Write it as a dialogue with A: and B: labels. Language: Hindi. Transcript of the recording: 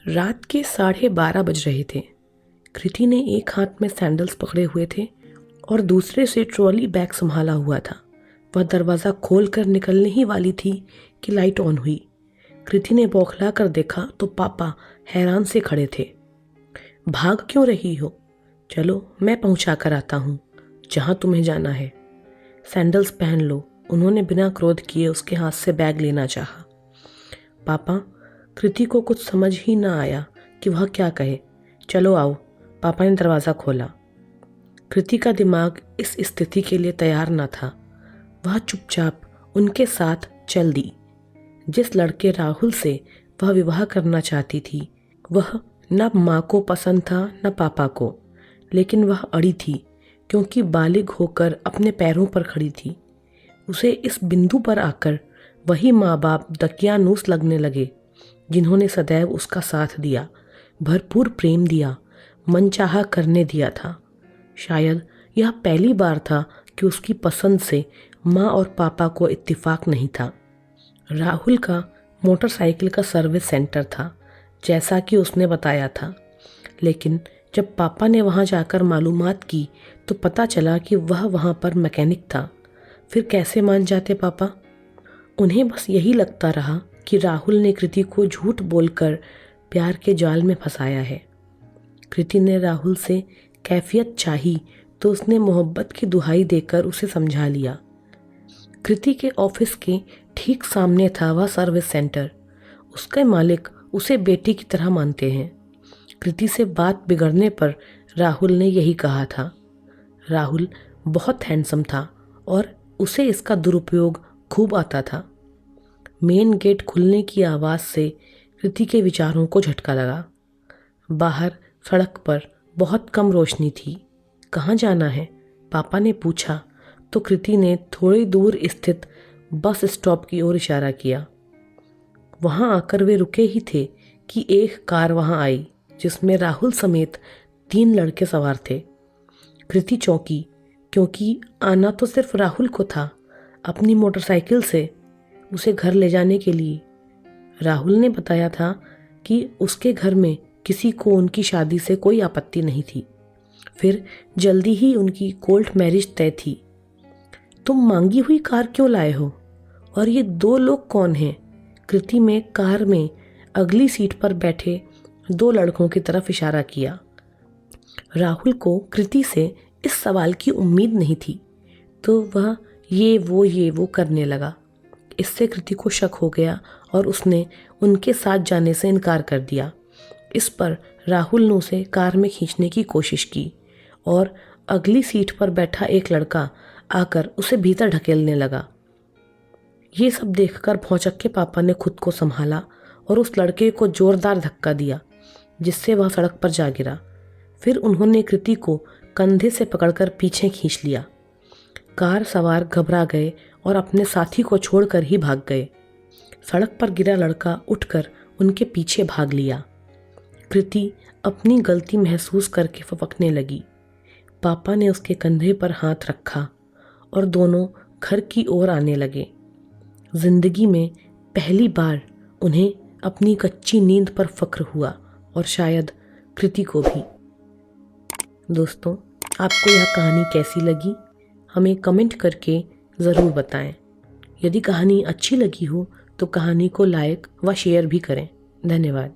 A: रात के 12:30 बज रहे थे। कृति ने एक हाथ में सैंडल्स पकड़े हुए थे और दूसरे से ट्रॉली बैग संभाला हुआ था। वह दरवाज़ा खोलकर निकलने ही वाली थी कि लाइट ऑन हुई। कृति ने बौखला कर देखा तो पापा हैरान से खड़े थे। भाग क्यों रही हो? चलो मैं पहुंचा कर आता हूँ जहाँ तुम्हें जाना है। सैंडल्स पहन लो। उन्होंने बिना क्रोध किए उसके हाथ से बैग लेना चाहा। पापा, कृति को कुछ समझ ही ना आया कि वह क्या कहे। चलो आओ, पापा ने दरवाज़ा खोला। कृति का दिमाग इस स्थिति के लिए तैयार न था। वह चुपचाप उनके साथ चल दी। जिस लड़के राहुल से वह विवाह करना चाहती थी वह न माँ को पसंद था न पापा को, लेकिन वह अड़ी थी क्योंकि बालिग होकर अपने पैरों पर खड़ी थी। उसे इस बिंदु पर आकर वही माँ बाप दकियानूस लगने लगे जिन्होंने सदैव उसका साथ दिया, भरपूर प्रेम दिया, मनचाहा करने दिया था। शायद यह पहली बार था कि उसकी पसंद से माँ और पापा को इत्तेफाक नहीं था। राहुल का मोटरसाइकिल का सर्विस सेंटर था जैसा कि उसने बताया था, लेकिन जब पापा ने वहाँ जाकर मालूमात की तो पता चला कि वह वहाँ पर मैकेनिक था। फिर कैसे मान जाते पापा? उन्हें बस यही लगता रहा कि राहुल ने कृति को झूठ बोलकर प्यार के जाल में फंसाया है। कृति ने राहुल से कैफियत चाही तो उसने मोहब्बत की दुहाई देकर उसे समझा लिया। कृति के ऑफिस के ठीक सामने था वह सर्विस सेंटर। उसके मालिक उसे बेटी की तरह मानते हैं। कृति से बात बिगड़ने पर राहुल ने यही कहा था। राहुल बहुत हैंडसम था और उसे इसका दुरुपयोग खूब आता था। मेन गेट खुलने की आवाज़ से कृति के विचारों को झटका लगा। बाहर सड़क पर बहुत कम रोशनी थी। कहाँ जाना है? पापा ने पूछा तो कृति ने थोड़ी दूर स्थित बस स्टॉप की ओर इशारा किया। वहाँ आकर वे रुके ही थे कि एक कार वहाँ आई जिसमें राहुल समेत 3 लड़के सवार थे। कृति चौंकी क्योंकि आना तो सिर्फ राहुल को था, अपनी मोटरसाइकिल से उसे घर ले जाने के लिए। राहुल ने बताया था कि उसके घर में किसी को उनकी शादी से कोई आपत्ति नहीं थी। फिर जल्दी ही उनकी कोर्ट मैरिज तय थी। तुम मांगी हुई कार क्यों लाए हो? और ये 2 लोग कौन हैं? कृति में कार में अगली सीट पर बैठे 2 लड़कों की तरफ इशारा किया। राहुल को कृति से इस सवाल की उम्मीद नहीं थी तो वह ये वो करने लगा। इससे कृति को शक हो गया और उसने उनके साथ जाने से इनकार कर दिया। इस पर राहुल ने उसे कार में खींचने की कोशिश की और अगली सीट पर बैठा एक लड़का आकर उसे भीतर ढकेलने लगा। ये सब देखकर भौचक्के के पापा ने खुद को संभाला और उस लड़के को जोरदार धक्का दिया जिससे वह सड़क पर जा गिरा। फिर उन्होंने कृति को कंधे से पकड़कर पीछे खींच लिया। कार सवार घबरा गए और अपने साथी को छोड़कर ही भाग गए। सड़क पर गिरा लड़का उठकर उनके पीछे भाग लिया। कृति अपनी गलती महसूस करके फपकने लगी। पापा ने उसके कंधे पर हाथ रखा और दोनों घर की ओर आने लगे। जिंदगी में पहली बार उन्हें अपनी कच्ची नींद पर फक्र हुआ और शायद कृति को भी। दोस्तों, आपको यह कहानी कैसी लगी हमें कमेंट करके ज़रूर बताएं। यदि कहानी अच्छी लगी हो तो कहानी को लाइक व शेयर भी करें। धन्यवाद।